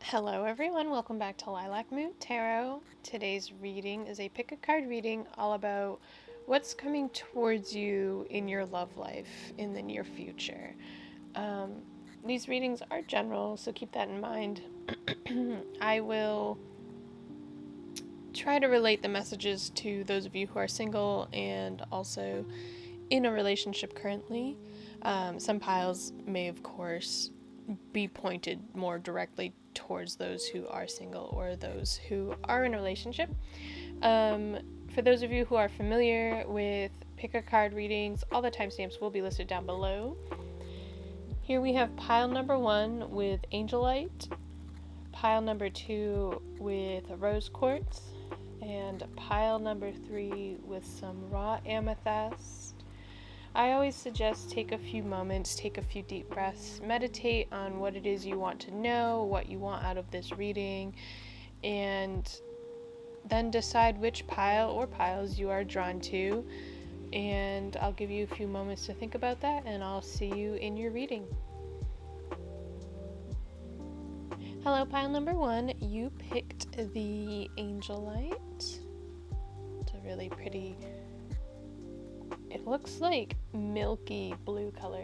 Hello everyone, welcome back to Lilac Moon Tarot. Today's reading is a pick a card reading all about what's coming towards you in your love life in the near future. These readings are general, so keep that in mind. I will try to relate the messages to those of you who are single and also in a relationship currently. Some piles may, of course, be pointed more directly towards those who are single or those who are in a relationship. For those of you who are familiar with pick a card readings, all the timestamps will be listed down below. Here we have pile number 1 with Angelite, pile number 2 with Rose Quartz, and pile number 3 with some raw Amethyst. I always suggest take a few moments, take a few deep breaths, meditate on what it is you want to know, what you want out of this reading, and then decide which pile or piles you are drawn to. And I'll give you a few moments to think about that, and I'll see you in your reading. Hello, pile number 1. You picked the Angelite. It's a really pretty... It looks like milky blue color.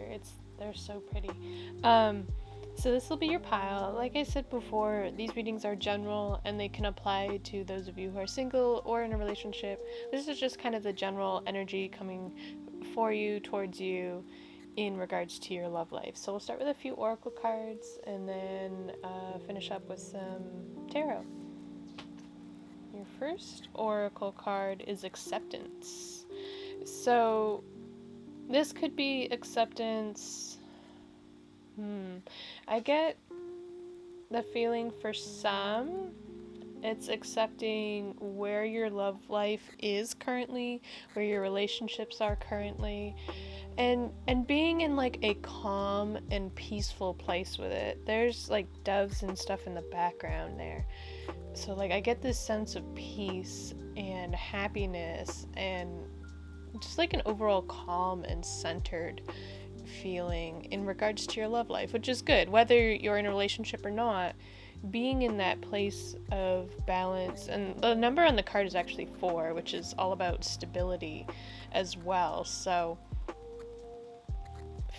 They're so pretty. So this will be your pile. Like I said before, these readings are general and they can apply to those of you who are single or in a relationship. This is just kind of the general energy coming for you, towards you, in regards to your love life. So we'll start with a few oracle cards and then finish up with some tarot. Your first oracle card is Acceptance. So this could be acceptance. I get the feeling for some it's accepting where your love life is currently, where your relationships are currently, and being in like a calm and peaceful place with it. There's like doves and stuff in the background there. So like I get this sense of peace and happiness and just like an overall calm and centered feeling in regards to your love life, which is good. Whether you're in a relationship or not, being in that place of balance, and the number on the card is actually 4, which is all about stability as well. So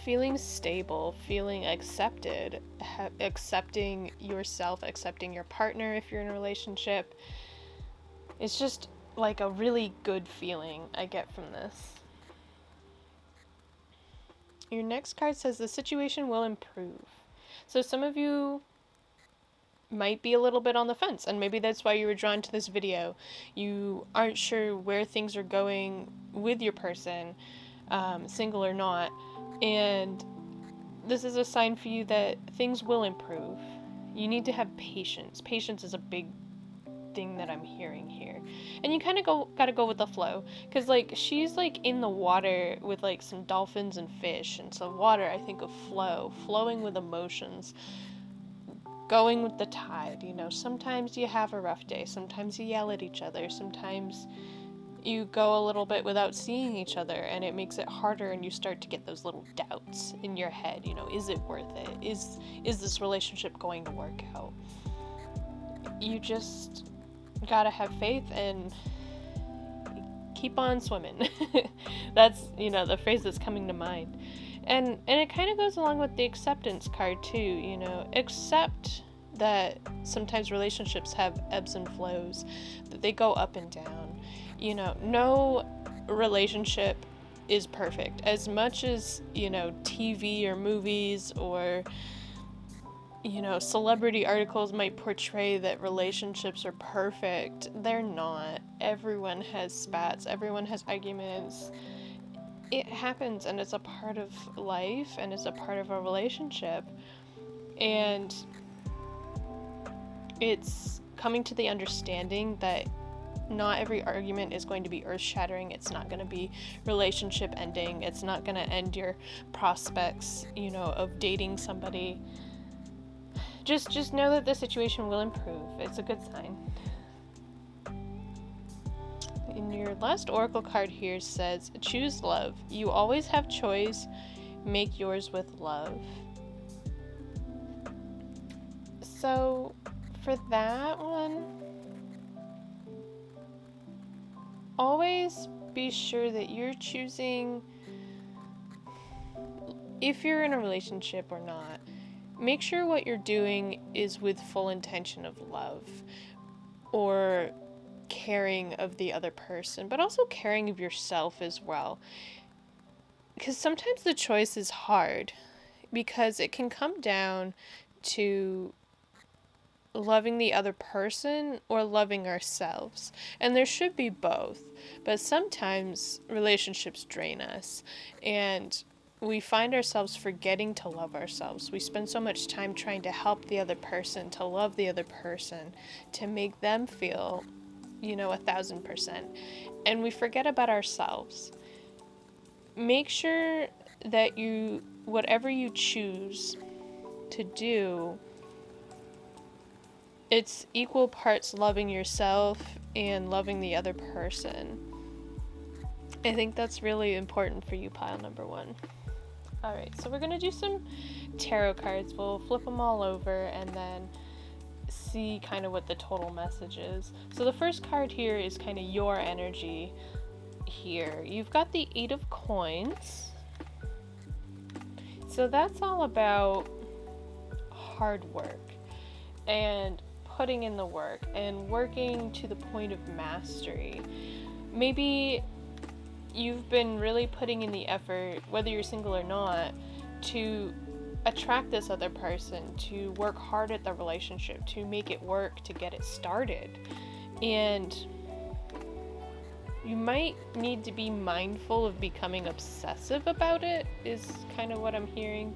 feeling stable, feeling accepted, accepting yourself, accepting your partner if you're in a relationship, it's just like a really good feeling I get from this. Your next card says the situation will improve. So some of you might be a little bit on the fence, and maybe that's why you were drawn to this video. You aren't sure where things are going with your person, single or not, and this is a sign for you that things will improve. You need to have patience. Patience is a big thing that I'm hearing here, and you kind of gotta go with the flow, because like she's like in the water with like some dolphins and fish, and so water, I think of flowing with emotions, going with the tide. You know, sometimes you have a rough day, sometimes you yell at each other, sometimes you go a little bit without seeing each other, and it makes it harder, and you start to get those little doubts in your head. You know, is it worth it? Is this relationship going to work out? You just gotta have faith and keep on swimming. That's, you know, the phrase that's coming to mind. And it kind of goes along with the acceptance card too. You know, accept that sometimes relationships have ebbs and flows, that they go up and down. You know, no relationship is perfect. As much as, you know, TV or movies or, you know, celebrity articles might portray that relationships are perfect, they're not. Everyone has spats, everyone has arguments. It happens, and it's a part of life, and it's a part of a relationship. And it's coming to the understanding that not every argument is going to be earth-shattering. It's not going to be relationship ending. It's not going to end your prospects, you know, of dating somebody. Just know that the situation will improve. It's a good sign. And your last oracle card here says, choose love. You always have choice. Make yours with love. So for that one, always be sure that you're choosing, if you're in a relationship or not, make sure what you're doing is with full intention of love or caring of the other person, but also caring of yourself as well. Because sometimes the choice is hard, because it can come down to loving the other person or loving ourselves. And there should be both. But sometimes relationships drain us, and we find ourselves forgetting to love ourselves. We spend so much time trying to help the other person, to love the other person, to make them feel, 1,000%. And we forget about ourselves. Make sure that whatever you choose to do, it's equal parts loving yourself and loving the other person. I think that's really important for you, pile number 1. Alright, so we're going to do some tarot cards. We'll flip them all over and then see kind of what the total message is. So the first card here is kind of your energy here. You've got the 8 of Coins. So that's all about hard work and putting in the work and working to the point of mastery. Maybe you've been really putting in the effort, whether you're single or not, to attract this other person, to work hard at the relationship, to make it work, to get it started. And you might need to be mindful of becoming obsessive about it, is kind of what I'm hearing.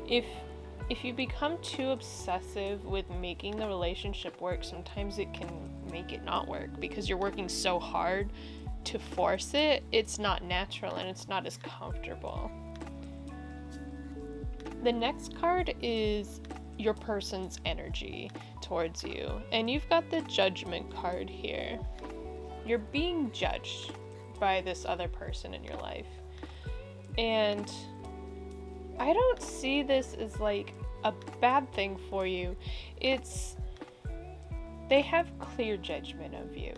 If you become too obsessive with making the relationship work, sometimes it can make it not work, because you're working so hard to force it. It's not natural and it's not as comfortable. The next card is your person's energy towards you, and you've got the Judgment card here. You're being judged by this other person in your life, and I don't see this as like a bad thing for you. They have clear judgment of you,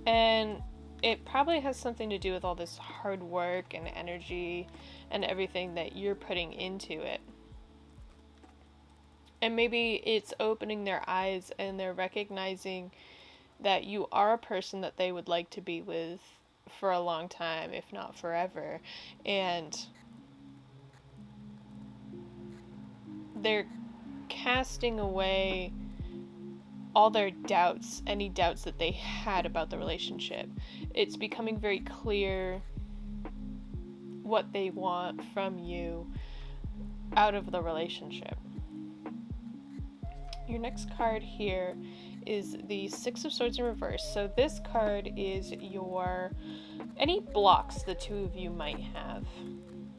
and it probably has something to do with all this hard work and energy and everything that you're putting into it. And maybe it's opening their eyes and they're recognizing that you are a person that they would like to be with for a long time, if not forever. And they're casting away all their doubts, any doubts that they had about the relationship. It's becoming very clear what they want from you out of the relationship. Your next card here is the 6 of Swords in reverse. So this card is any blocks the two of you might have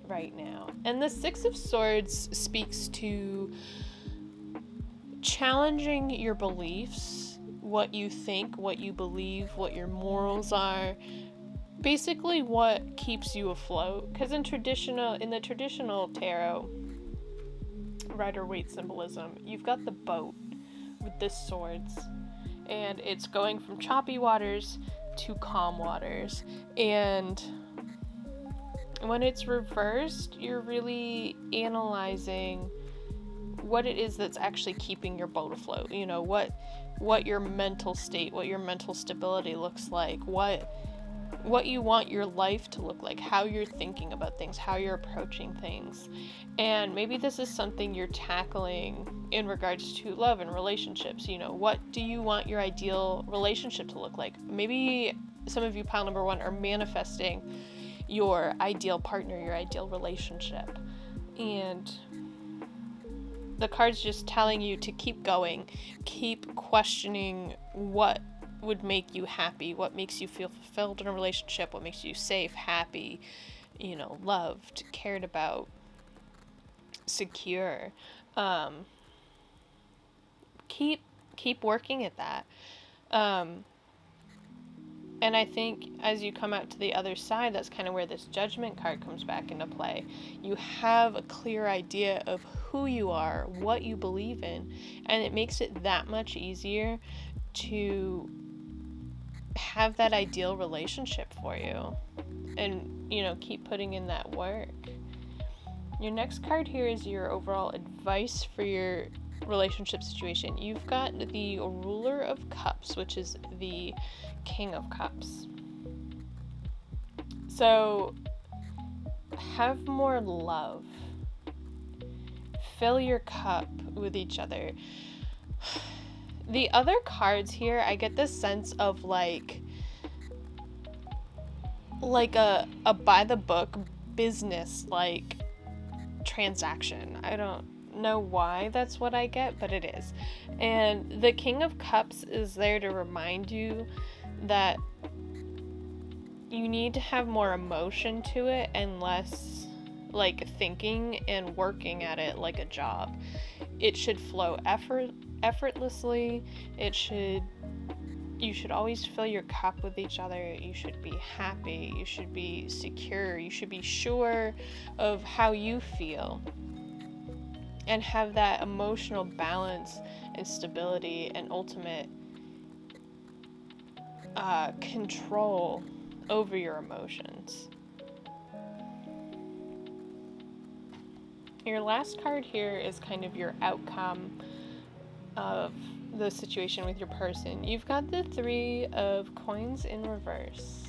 right now. And the 6 of Swords speaks to challenging your beliefs, what you think, what you believe, what your morals are, basically what keeps you afloat. Because in the traditional tarot Rider-Waite symbolism, you've got the boat with the swords, and it's going from choppy waters to calm waters. And when it's reversed, you're really analyzing what it is that's actually keeping your boat afloat. What your mental state, what your mental stability looks like, what you want your life to look like, how you're thinking about things, how you're approaching things. And maybe this is something you're tackling in regards to love and relationships. What do you want your ideal relationship to look like? Maybe some of you, pile number 1, are manifesting your ideal partner, your ideal relationship. And the card's just telling you to keep going, keep questioning what would make you happy, what makes you feel fulfilled in a relationship, what makes you safe, happy, loved, cared about, secure. Keep working at that. And I think as you come out to the other side, that's kind of where this Judgment card comes back into play. You have a clear idea of who you are, what you believe in, and it makes it that much easier to have that ideal relationship for you and, you know, keep putting in that work. Your next card here is your overall advice for your relationship situation. You've got the Ruler of Cups, which is the King of Cups. So, have more love. Fill your cup with each other. The other cards here, I get this sense of like a by the book business like transaction. I don't know why that's what I get, but it is. And the King of Cups is there to remind you that you need to have more emotion to it and less like thinking and working at it like a job. It should flow effortlessly. You should always fill your cup with each other. You should be happy. You should be secure. You should be sure of how you feel and have that emotional balance and stability and ultimate control over your emotions. Your last card here is kind of your outcome of the situation with your person. You've got the Three of Coins in reverse.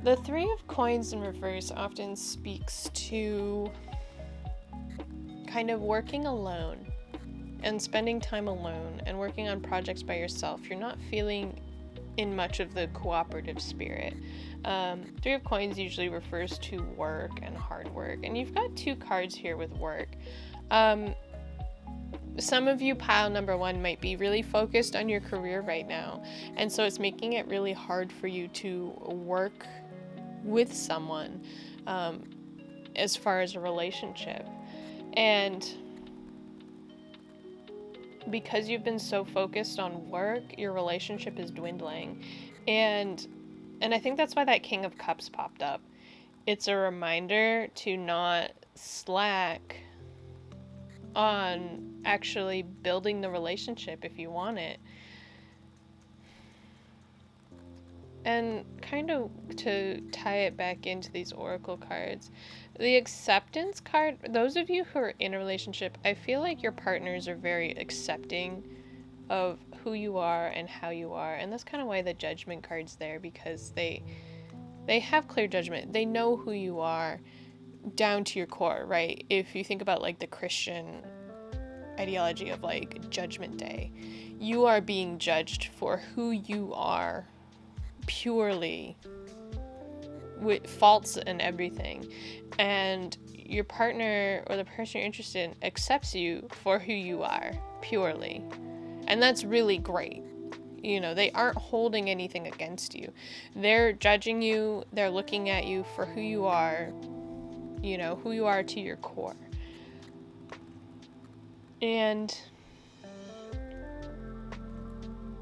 The Three of Coins in reverse often speaks to kind of working alone and spending time alone and working on projects by yourself. You're not feeling in much of the cooperative spirit. Three of Coins usually refers to work and hard work, and you've got two cards here with work. Some of you, pile number one, might be really focused on your career right now, and so it's making it really hard for you to work with someone as far as a relationship. And because you've been so focused on work, your relationship is dwindling. And I think that's why that King of Cups popped up. It's a reminder to not slack on actually building the relationship if you want it. And kind of to tie it back into these oracle cards, the acceptance card, those of you who are in a relationship, I feel like your partners are very accepting of who you are and how you are. And that's kind of why the judgment card's there, because they have clear judgment. They know who you are down to your core, right? If you think about like the Christian ideology of like Judgment Day, you are being judged for who you are purely, with faults and everything, and your partner or the person you're interested in accepts you for who you are purely, and that's really great. You know, they aren't holding anything against you. They're judging you, they're looking at you for who you are, you know, who you are to your core. And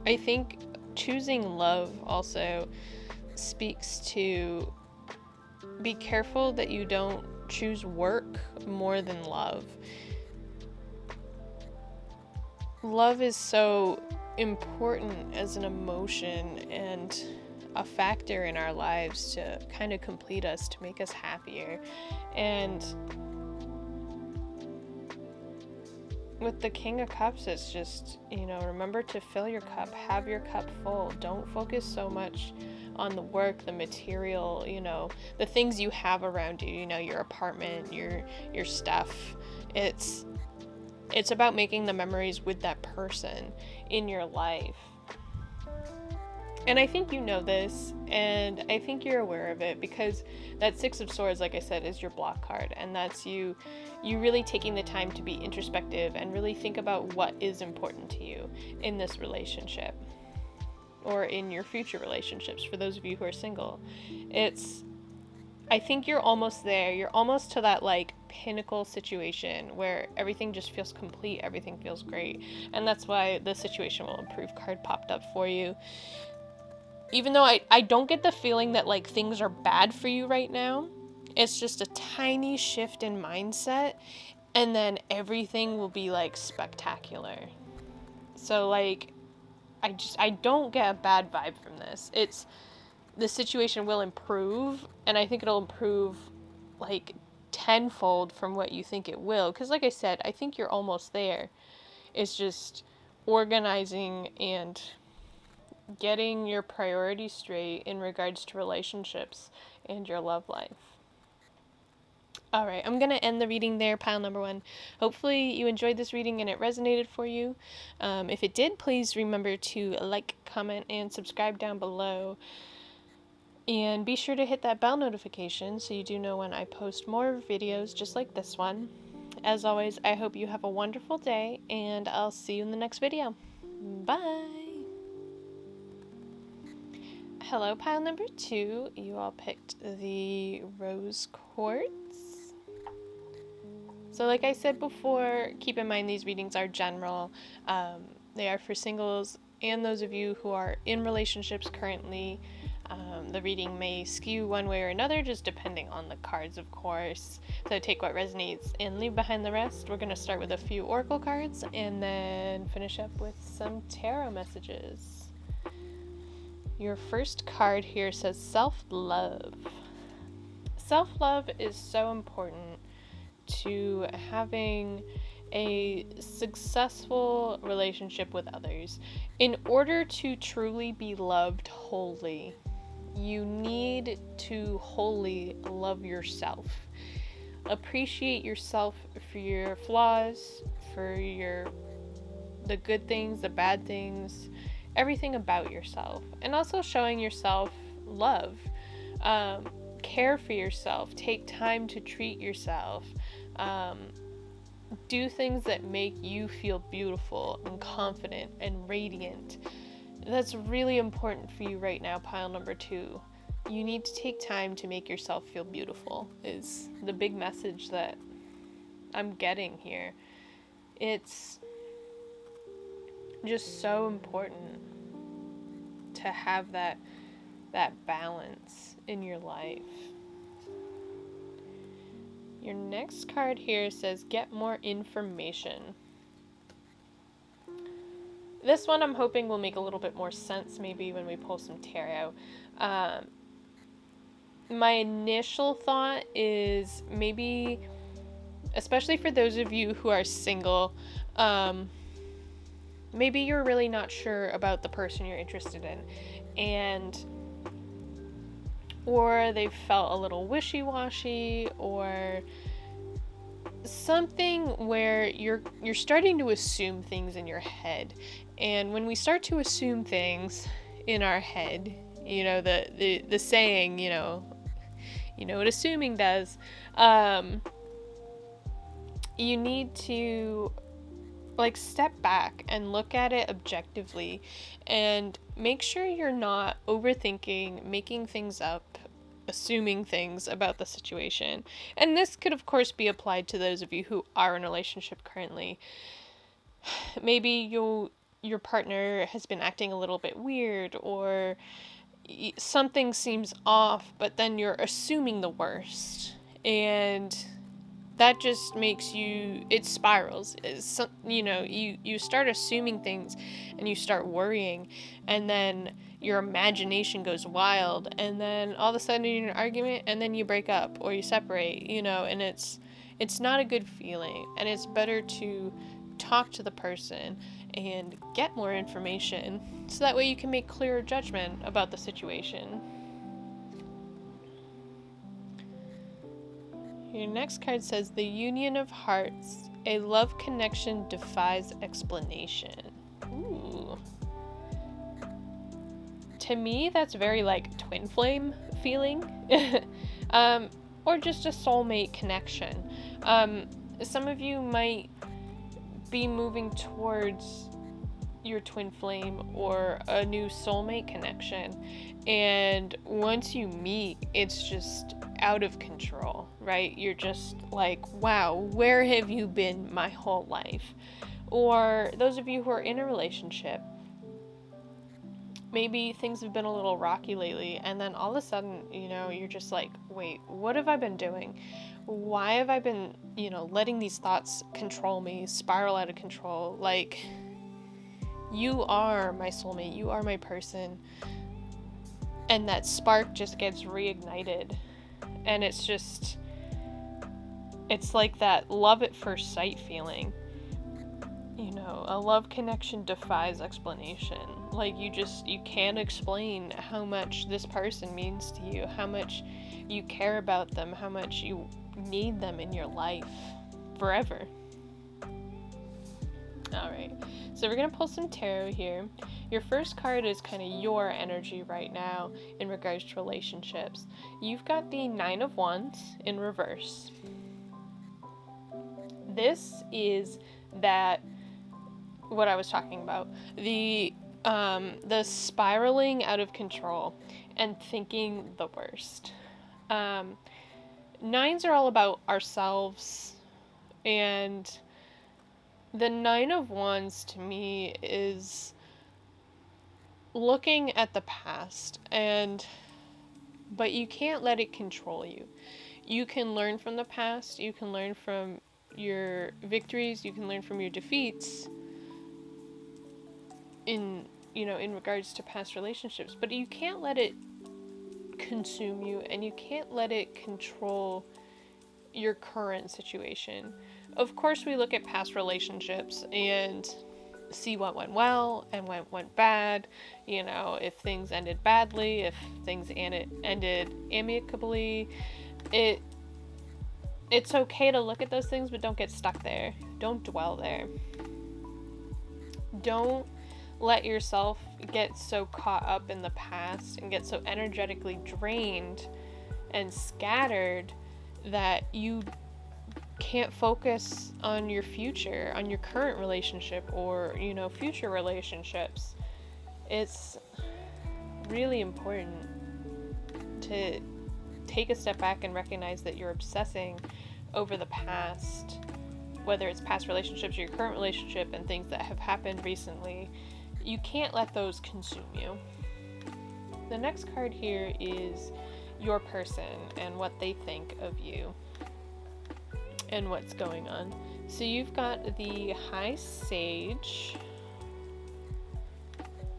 I think choosing love also speaks to be careful that you don't choose work more than love. Love is so important as an emotion and a factor in our lives to kind of complete us, to make us happier. And with the King of Cups, it's just, you know, remember to fill your cup, have your cup full. Don't focus so much on the work, the material, you know, the things you have around you, you know, your apartment, your stuff. It's about making the memories with that person in your life. And I think you know this, and I think you're aware of it, because that Six of Swords, like I said, is your block card, and that's you really taking the time to be introspective and really think about what is important to you in this relationship or in your future relationships. For those of you who are single, I think you're almost there. You're almost to that like pinnacle situation where everything just feels complete, everything feels great, and that's why the Situation Will Improve card popped up for you. Even though I don't get the feeling that like things are bad for you right now, It's just a tiny shift in mindset, and then everything will be like spectacular. So like, I don't get a bad vibe from this. It's, the situation will improve, and I think it'll improve like tenfold from what you think it will. Because like I said, I think you're almost there. It's just organizing and getting your priorities straight in regards to relationships and your love life. Alright, I'm going to end the reading there, pile number 1. Hopefully you enjoyed this reading and it resonated for you. If it did, please remember to like, comment, and subscribe down below. And be sure to hit that bell notification so you do know when I post more videos just like this one. As always, I hope you have a wonderful day, and I'll see you in the next video. Bye! Hello, pile number 2. You all picked the Rose Quartz. So like I said before, keep in mind these readings are general. They are for singles and those of you who are in relationships currently. The reading may skew one way or another, just depending on the cards, of course. So take what resonates and leave behind the rest. We're going to start with a few oracle cards and then finish up with some tarot messages. Your first card here says self-love. Self-love is so important to having a successful relationship with others. In order to truly be loved wholly, you need to wholly love yourself. Appreciate yourself for your flaws, for the good things, the bad things, everything about yourself. And also showing yourself love. Care for yourself. Take time to treat yourself. Do things that make you feel beautiful and confident and radiant. That's really important for you right now, pile number 2. You need to take time to make yourself feel beautiful, is the big message that I'm getting here. It's just so important to have that balance in your life. Your next card here says get more information. This one I'm hoping will make a little bit more sense maybe when we pull some tarot. My initial thought is maybe, especially for those of you who are single, maybe you're really not sure about the person you're interested in, or they felt a little wishy-washy, or something where you're starting to assume things in your head. And when we start to assume things in our head, you know, the saying, you know what assuming does, you need to like step back and look at it objectively and make sure you're not overthinking, making things up, assuming things about the situation. And this could of course be applied to those of you who are in a relationship currently. Maybe your partner has been acting a little bit weird, or something seems off, but then you're assuming the worst, and that just makes it spirals. You start assuming things and you start worrying, and then your imagination goes wild, and then all of a sudden you're in an argument, and then you break up or you separate, and it's not a good feeling. And it's better to talk to the person and get more information so that way you can make clearer judgment about the situation. Your next card says the Union of Hearts. A love connection defies explanation. Ooh. To me, that's very like twin flame feeling. Or just a soulmate connection. Some of you might be moving towards your twin flame or a new soulmate connection, and once you meet, it's just out of control, right? You're just like, wow, where have you been my whole life? Or those of you who are in a relationship, maybe things have been a little rocky lately, and then all of a sudden, you're just like, wait, what have I been doing? Why have I been, letting these thoughts control me, spiral out of control? Like, you are my soulmate, you are my person, and that spark just gets reignited, and it's like that love at first sight feeling. A love connection defies explanation. Like, you can't explain how much this person means to you, how much you care about them, how much you need them in your life forever. Alright, so we're going to pull some tarot here. Your first card is kind of your energy right now in regards to relationships. You've got the Nine of Wands in reverse. This is what I was talking about. The spiraling out of control and thinking the worst. Nines are all about ourselves, and the Nine of Wands to me is looking at the past, but you can't let it control you. You can learn from the past, you can learn from your victories, you can learn from your defeats in regards to past relationships, but you can't let it consume you, and you can't let it control your current situation. Of course, we look at past relationships and see what went well and what went bad, if things ended badly, if things ended amicably. It's okay to look at those things, but don't get stuck there. Don't dwell there. Don't let yourself get so caught up in the past and get so energetically drained and scattered that you can't focus on your future, on your current relationship, or, future relationships. It's really important to take a step back and recognize that you're obsessing over the past, whether it's past relationships or your current relationship and things that have happened recently. You can't let those consume you. The next card here is your person and what they think of you and what's going on. So you've got the High Sage,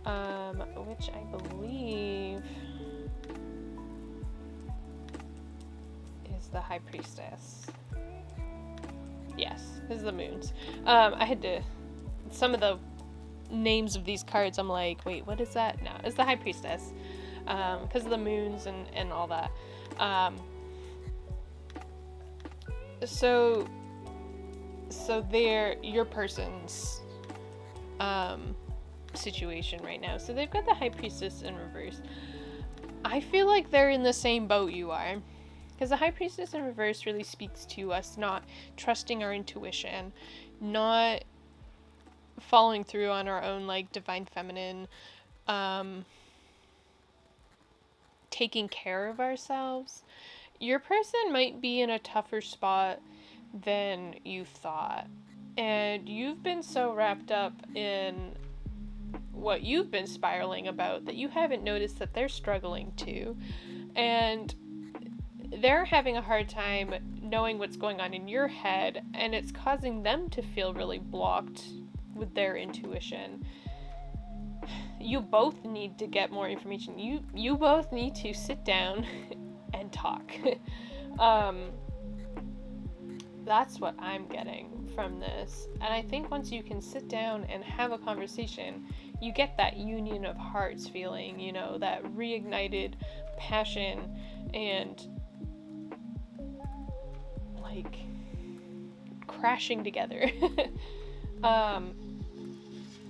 which I believe is the High Priestess. Yes, this is the Moons. I had to, some of the names of these cards, I'm like, wait, what is that? No, it's the High Priestess, because of the moons and all that. So they're your person's situation right now. So they've got the High Priestess in reverse. I feel like they're in the same boat you are, because the High Priestess in reverse really speaks to us not trusting our intuition, not following through on our own, like, divine feminine, taking care of ourselves. Your person might be in a tougher spot than you thought, and you've been so wrapped up in what you've been spiraling about that you haven't noticed that they're struggling too, and they're having a hard time knowing what's going on in your head, and it's causing them to feel really blocked with their intuition. You both need to get more information. You both need to sit down and talk. That's what I'm getting from this. And I think once you can sit down and have a conversation, you get that union of hearts feeling, that reignited passion and like crashing together.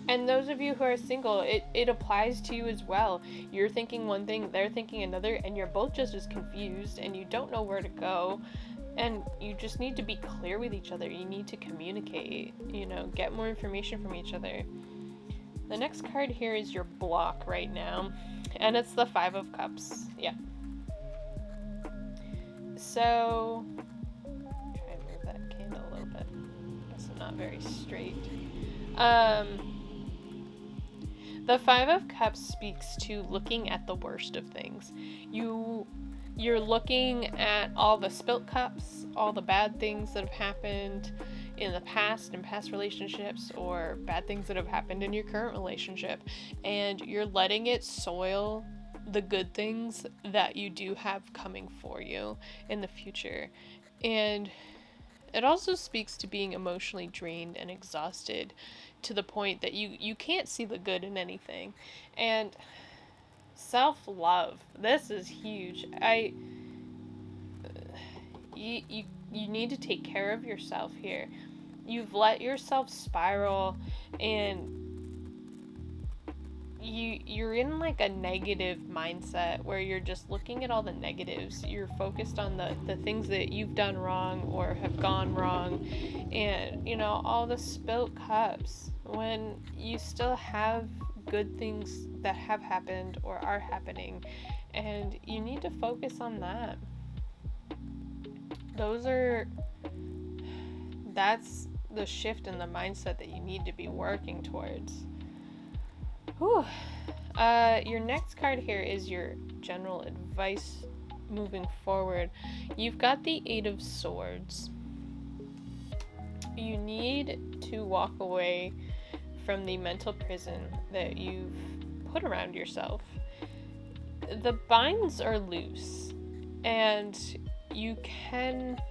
And those of you who are single, it applies to you as well. You're thinking one thing, they're thinking another, and you're both just as confused, and you don't know where to go, and you just need to be clear with each other. You need to communicate, get more information from each other. The next card here is your block right now, and it's the Five of Cups. Yeah. So, try and move that candle a little bit. It's not very straight. The Five of Cups speaks to looking at the worst of things. You're looking at all the spilt cups, all the bad things that have happened in the past, in past relationships, or bad things that have happened in your current relationship, and you're letting it soil the good things that you do have coming for you in the future. And it also speaks to being emotionally drained and exhausted to the point that you can't see the good in anything. And self-love, this is huge. You need to take care of yourself here. You've let yourself spiral, and you're in like a negative mindset where you're just looking at all the negatives. You're focused on the things that you've done wrong or have gone wrong, and all the spilt cups, when you still have good things that have happened or are happening, and you need to focus on that. That's the shift in the mindset that you need to be working towards. Whew. Your next card here is your general advice moving forward. You've got the Eight of Swords. You need to walk away from the mental prison that you've put around yourself. The binds are loose, and you can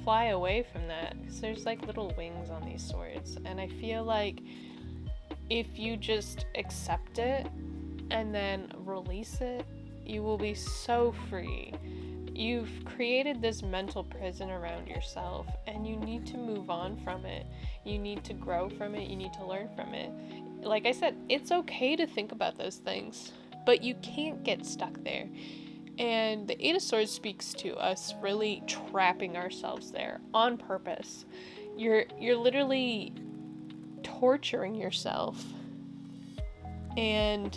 fly away from that because there's like little wings on these swords, and I feel like if you just accept it and then release it, you will be so free. You've created this mental prison around yourself, and you need to move on from it. You need to grow from it. You need to learn from it. Like I said, it's okay to think about those things, but you can't get stuck there. And the Eight of Swords speaks to us really trapping ourselves there on purpose. You're literally torturing yourself, and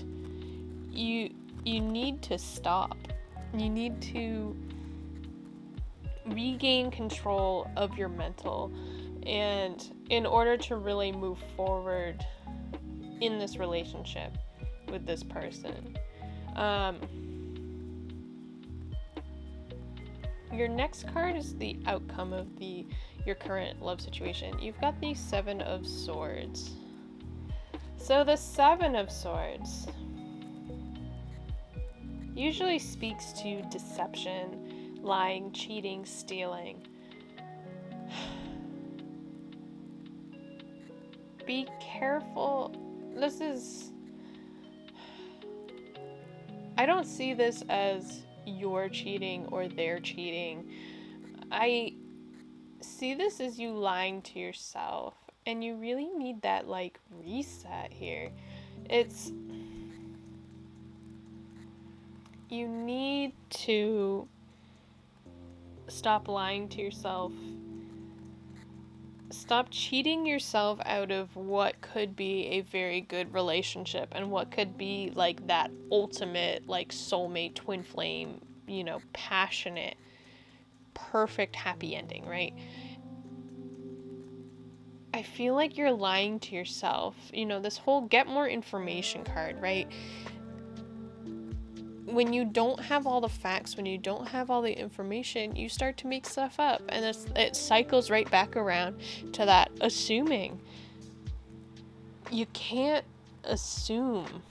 you need to stop. You need to regain control of your mental, and in order to really move forward in this relationship with this person. Your next card is the outcome of your current love situation. You've got the Seven of Swords. So the Seven of Swords usually speaks to deception, lying, cheating, stealing. Be careful. I don't see this as you're cheating or they're cheating. I see this as you lying to yourself, and you really need that reset here. You need to stop lying to yourself. Stop cheating yourself out of what could be a very good relationship and what could be that ultimate soulmate, twin flame, passionate, perfect happy ending, right? I feel like you're lying to yourself. This whole get more information card, right? When you don't have all the facts, when you don't have all the information, you start to make stuff up, and it cycles right back around to that assuming. You can't assume.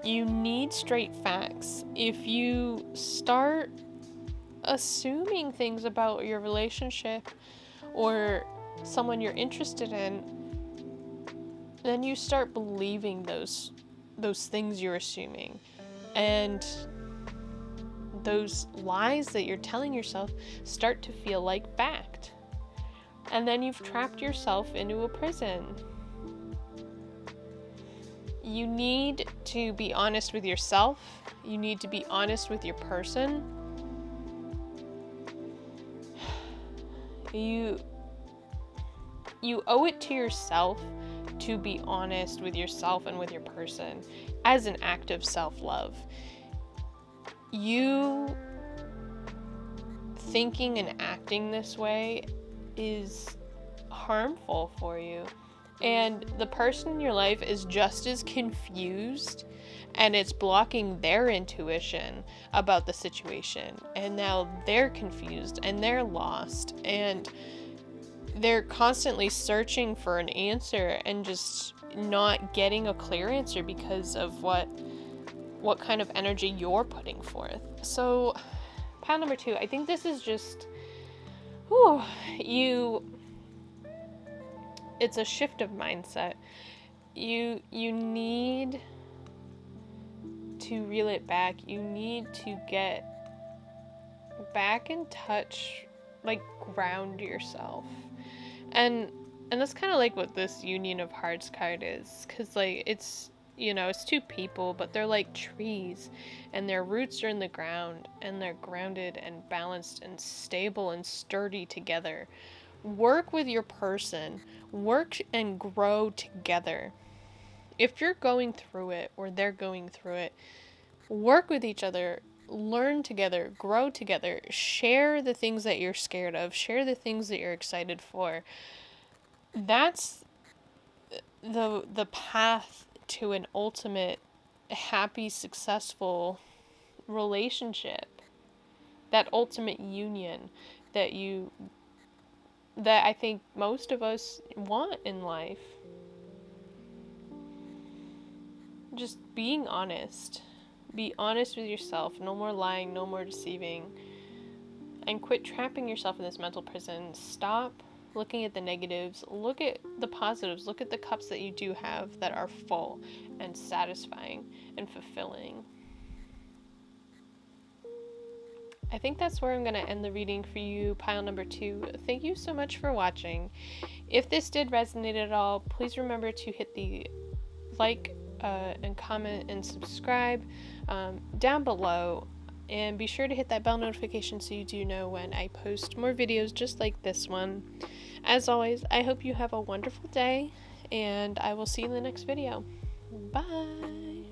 You need straight facts. If you start assuming things about your relationship or someone you're interested in, then you start believing those things you're assuming. And those lies that you're telling yourself start to feel like fact. And then you've trapped yourself into a prison. You need to be honest with yourself. You need to be honest with your person. You owe it to yourself to be honest with yourself and with your person as an act of self-love. You thinking and acting this way is harmful for you, And the person in your life is just as confused, and it's blocking their intuition about the situation. And now they're confused and they're lost, and they're constantly searching for an answer and just not getting a clear answer because of what kind of energy you're putting forth. So pile number 2, I think this is just it's a shift of mindset. You need to reel it back. You need to get back in touch, like ground yourself. And that's kind of like what this Union of Hearts card is, because like it's, you know, it's two people, but they're like trees, and their roots are in the ground, and they're grounded and balanced and stable and sturdy together. Work with your person. Work and grow together. If you're going through it or they're going through it, work with each other. Learn together. Grow together. Share the things that you're scared of. Share the things that you're excited for. That's the path to an ultimate happy, successful relationship. That ultimate union that I think most of us want in life. Just being honest. Be honest with yourself. No more lying, no more deceiving. And quit trapping yourself in this mental prison. Stop looking at the negatives. Look at the positives. Look at the cups that you do have that are full and satisfying and fulfilling. I think that's where I'm going to end the reading for you, pile number 2. Thank you so much for watching. If this did resonate at all, please remember to hit the like and comment and subscribe down below. And be sure to hit that bell notification so you do know when I post more videos just like this one. As always, I hope you have a wonderful day, and I will see you in the next video. Bye!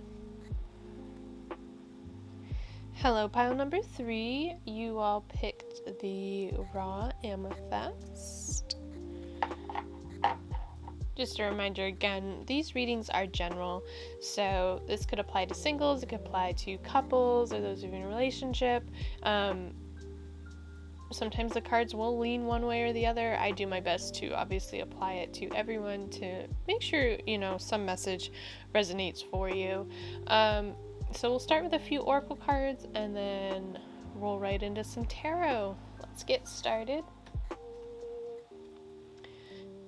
Hello, pile number 3. You all picked the raw amethyst. Just a reminder again, these readings are general, so this could apply to singles, it could apply to couples, or those of you in a relationship. Sometimes the cards will lean one way or the other. I do my best to obviously apply it to everyone to make sure, you know, some message resonates for you. So we'll start with a few oracle cards and then roll right into some tarot. Let's get started.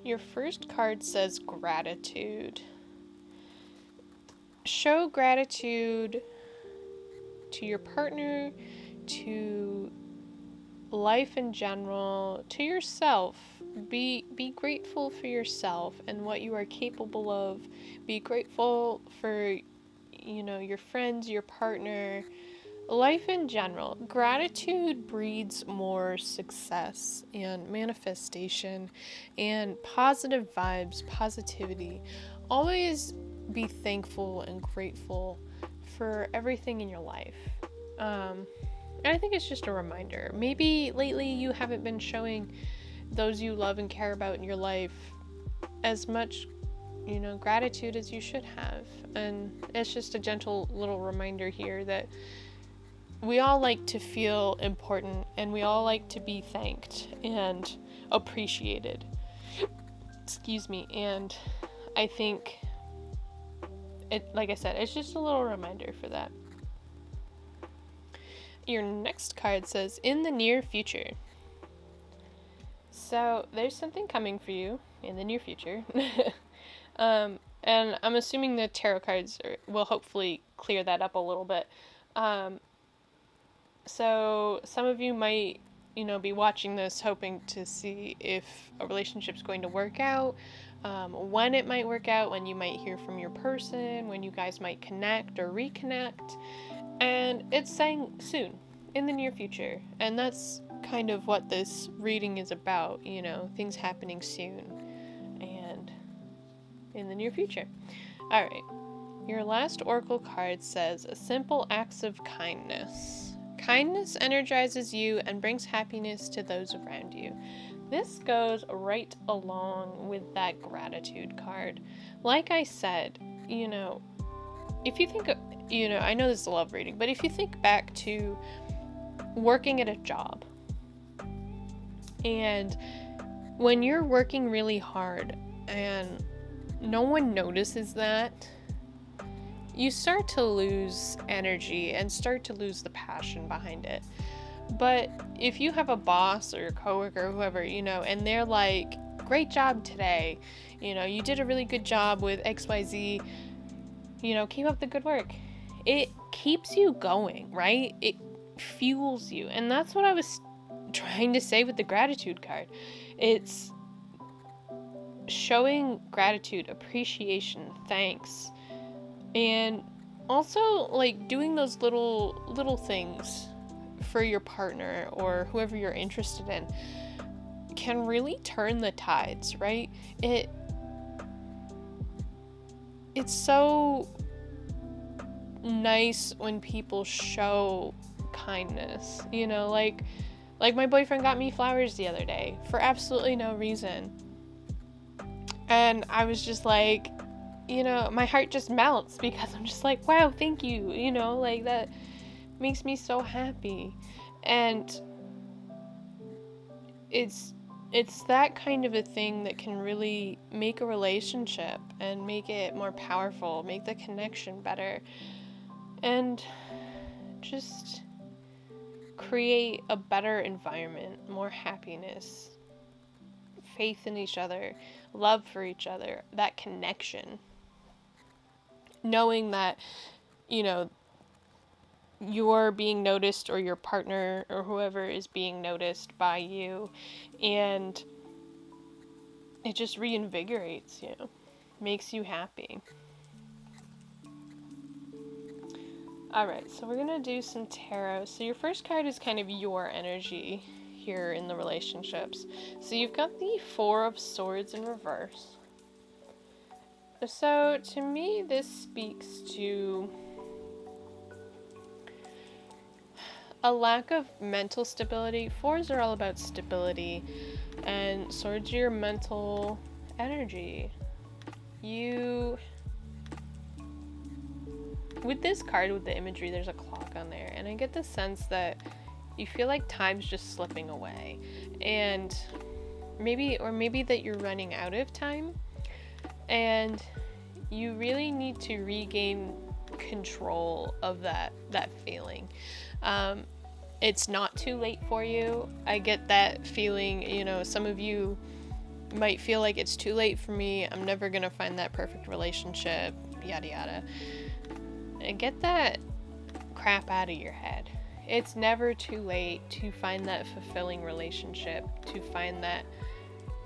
Your first card says gratitude. Show gratitude to your partner, to life in general, to yourself. Be grateful for yourself and what you are capable of. Be grateful for, you know, your friends, your partner, life in general. Gratitude breeds more success and manifestation and positive vibes, positivity. Always be thankful and grateful for everything in your life. And I think it's just a reminder. Maybe lately you haven't been showing those you love and care about in your life as much, you know, gratitude as you should have. And it's just a gentle little reminder here that we all like to feel important, and we all like to be thanked and appreciated. Excuse me. And I think it, like I said, it's just a little reminder for that. Your next card says, in the near future. So there's something coming for you in the near future. And I'm assuming the tarot cards will hopefully clear that up a little bit. So some of you might, you know, be watching this hoping to see if a relationship's going to work out, when it might work out, when you might hear from your person, when you guys might connect or reconnect. And it's saying soon, in the near future. And that's kind of what this reading is about, you know, things happening soon and in the near future. All right. Your last oracle card says, simple acts of kindness. Kindness energizes you and brings happiness to those around you. This goes right along with that gratitude card. Like I said, if you think, I know this is a love reading, but if you think back to working at a job, and when you're working really hard and no one notices that, you start to lose energy and start to lose the passion behind it. But if you have a boss or a coworker or whoever, and they're like, great job today, you did a really good job with XYZ, keep up the good work. It keeps you going, right? It fuels you. And that's what I was trying to say with the gratitude card. It's showing gratitude, appreciation, thanks, and also like doing those little things for your partner or whoever you're interested in can really turn the tides, right? It's so nice when people show kindness, like my boyfriend got me flowers the other day for absolutely no reason. And I was just like, my heart just melts because I'm just like, wow, thank you, like that makes me so happy. And it's that kind of a thing that can really make a relationship and make it more powerful, make the connection better, and just create a better environment, more happiness, faith in each other, love for each other, that connection. Knowing that, you're being noticed, or your partner or whoever is being noticed by you, and it just reinvigorates you, makes you happy. Alright, so we're gonna do some tarot. So your first card is kind of your energy here in the relationships. So you've got the Four of Swords in reverse. So to me, this speaks to a lack of mental stability. Fours are all about stability, and swords are your mental energy. With this card, with the imagery, there's a clock on there, and I get the sense that you feel like time's just slipping away, and maybe that you're running out of time, and you really need to regain control of that feeling. It's not too late for you. I get that feeling, some of you might feel like it's too late for me, I'm never gonna find that perfect relationship, yada yada. And get that crap out of your head. It's never too late to find that fulfilling relationship, to find that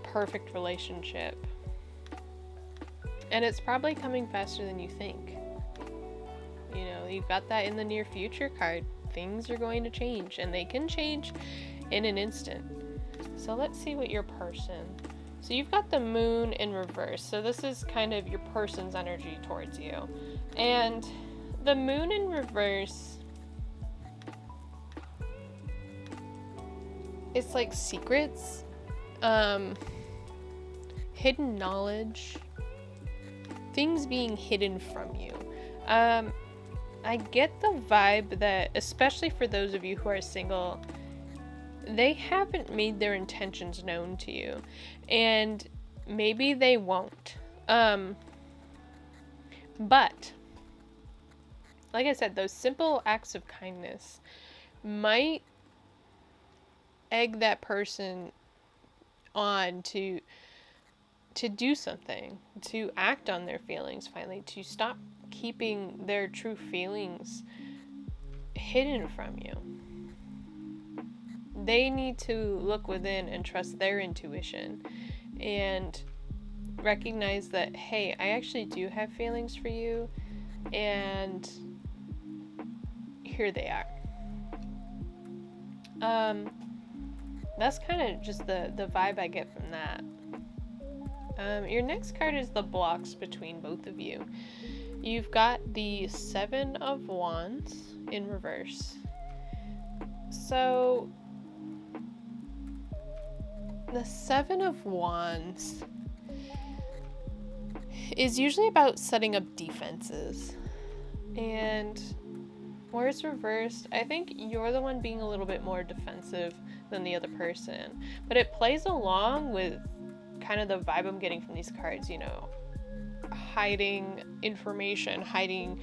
perfect relationship. And it's probably coming faster than you think. You've got that in the near future card. Things are going to change, and they can change in an instant. So let's see what your person... So you've got the Moon in reverse. So this is kind of your person's energy towards you. And the Moon in reverse, it's like secrets, hidden knowledge, things being hidden from you. I get the vibe that, especially for those of you who are single, they haven't made their intentions known to you, and maybe they won't. But like I said, those simple acts of kindness might egg that person on to do something, to act on their feelings finally, to stop keeping their true feelings hidden from you. They need to look within and trust their intuition and recognize that, hey, I actually do have feelings for you, and here they are. That's kind of just the vibe I get from that. Your next card is the blocks between both of you. You've got the Seven of Wands in reverse. So The Seven of Wands is usually about setting up defenses. And where it's reversed, I think you're the one being a little bit more defensive than the other person. But it plays along with kind of the vibe I'm getting from these cards, you know, hiding information, hiding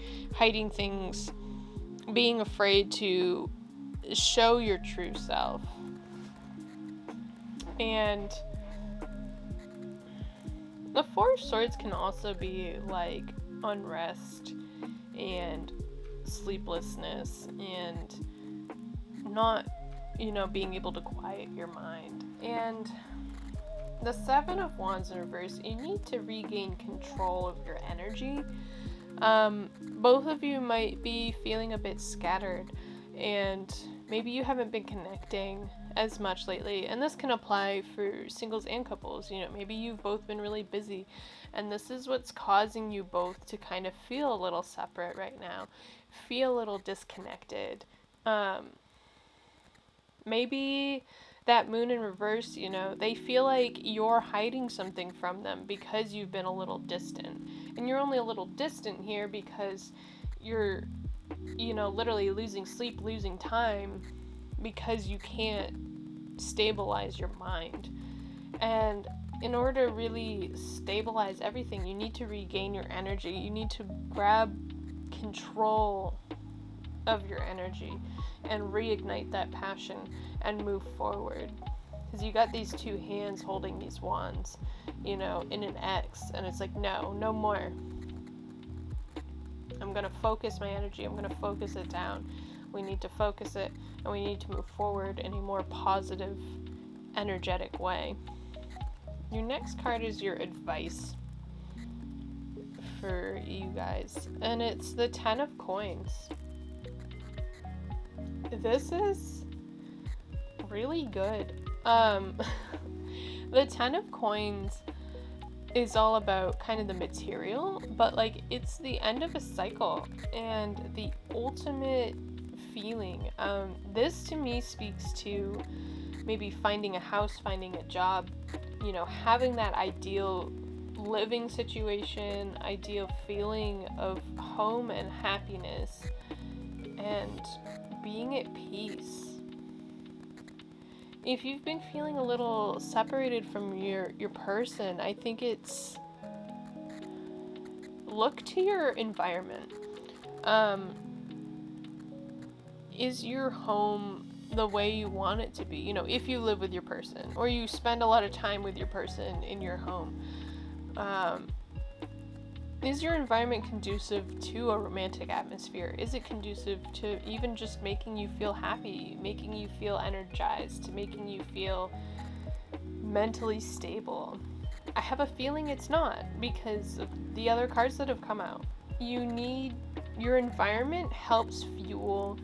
things, being afraid to show your true self. And the Four of Swords can also be like unrest and sleeplessness and not, you know, being able to quiet your mind. And the Seven of Wands in reverse, you need to regain control of your energy. Both of you might be feeling a bit scattered, and maybe you haven't been connecting as much lately, and this can apply for singles and couples. You know, maybe you've both been really busy, and this is what's causing you both to kind of feel a little separate right now, feel a little disconnected. Maybe that moon in reverse, you know, they feel like you're hiding something from them because you've been a little distant. And you're only a little distant here because you're, you know, literally losing sleep, losing time because you can't stabilize your mind. And in order to really stabilize everything, you need to regain your energy. You need to grab control of your energy and reignite that passion and move forward. Because you got these two hands holding these wands, you know, in an X, and it's like, no more. I'm gonna focus my energy, I'm gonna focus it down. We need to focus it, and we need to move forward in a more positive, energetic way. Your next card is your advice for you guys, and it's the Ten of Coins. This is really good. The Ten of Coins is all about kind of the material, but like it's the end of a cycle and the ultimate feeling. This to me speaks to maybe finding a house, finding a job, you know, having that ideal living situation, ideal feeling of home and happiness and being at peace. If you've been feeling a little separated from your person, I think it's look to your environment. Is your home the way you want it to be? You know, if you live with your person or you spend a lot of time with your person in your home, is your environment conducive to a romantic atmosphere? Is it conducive to even just making you feel happy, making you feel energized, to making you feel mentally stable? I have a feeling it's not, because of the other cards that have come out. Your environment helps fuel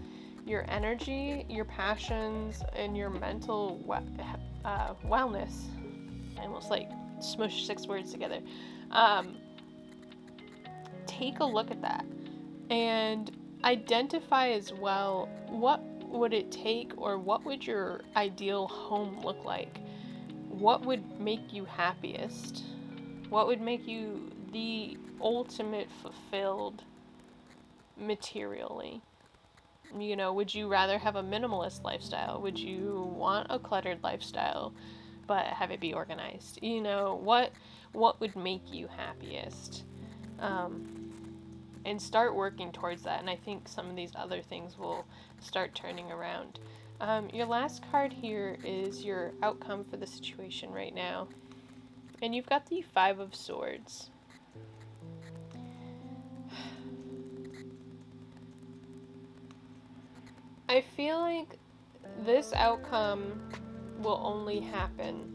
your energy, your passions, and your mental wellness. I almost like smushed 6 words together. Take a look at that and identify as well, what would it take, or what would your ideal home look like? What would make you happiest? What would make you the ultimate fulfilled materially? You know, would you rather have a minimalist lifestyle? Would you want a cluttered lifestyle but have it be organized? You know, what would make you happiest? And start working towards that, and I think some of these other things will start turning around. Your last card here is your outcome for the situation right now, and you've got the Five of Swords. I feel like this outcome will only happen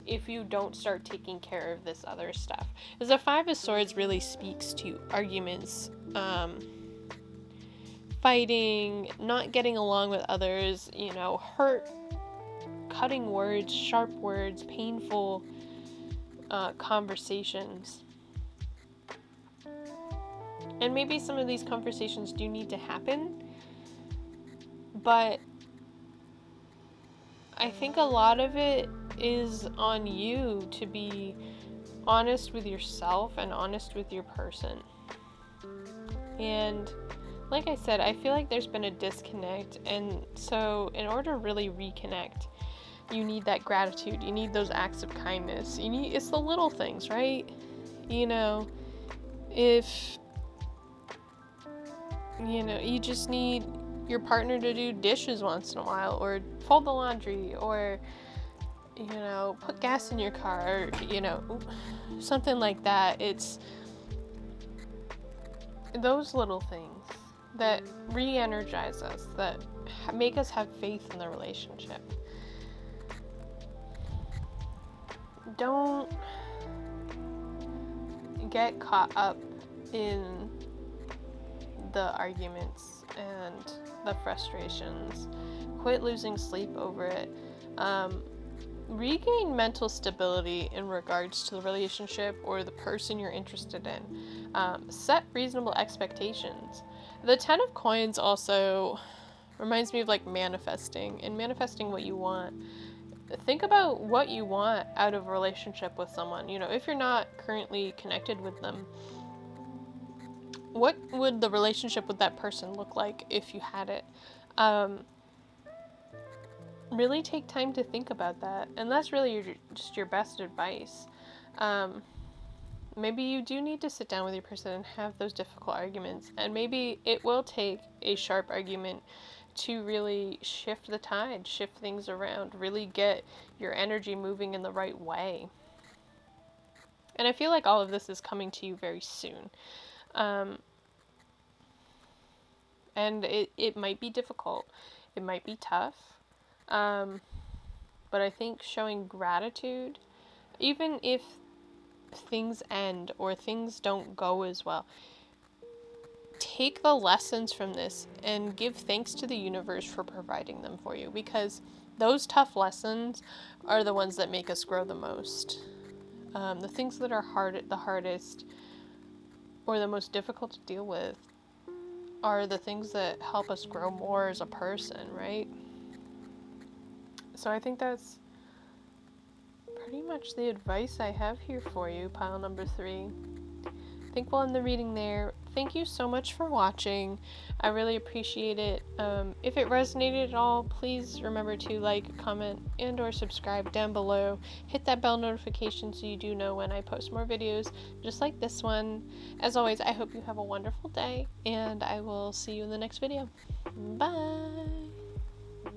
if you don't start taking care of this other stuff. Because the Five of Swords really speaks to arguments, fighting, not getting along with others, you know, hurt, cutting words, sharp words, painful conversations. And maybe some of these conversations do need to happen, but I think a lot of it is on you to be honest with yourself and honest with your person. And like I said, I feel like there's been a disconnect, and so in order to really reconnect, you need that gratitude. You need those acts of kindness. It's the little things, right? If you just need your partner to do dishes once in a while, or fold the laundry, or put gas in your car, or something like that. It's those little things that re-energize us, that make us have faith in the relationship. Don't get caught up in the arguments and the frustrations. Quit losing sleep over it. Regain mental stability in regards to the relationship or the person you're interested in. Set reasonable expectations. The 10 of Coins also reminds me of like manifesting, and manifesting what you want. Think about what you want out of a relationship with someone. If you're not currently connected with them, what would the relationship with that person look like if you had it? Really take time to think about that, and that's really just your best advice. Maybe you do need to sit down with your person and have those difficult arguments, and maybe it will take a sharp argument to really shift the tide, shift things around, really get your energy moving in the right way. And I feel like all of this is coming to you very soon. And it might be difficult. It might be tough. But I think showing gratitude, even if things end or things don't go as well, take the lessons from this and give thanks to the universe for providing them for you, because those tough lessons are the ones that make us grow the most. The things that are the hardest or the most difficult to deal with are the things that help us grow more as a person, right? So I think that's pretty much the advice I have here for you, pile number 3. I think we'll end the reading there. Thank you so much for watching. I really appreciate it. If it resonated at all, please remember to like, comment, and or subscribe down below. Hit that bell notification so you do know when I post more videos just like this one. As always, I hope you have a wonderful day, and I will see you in the next video. Bye!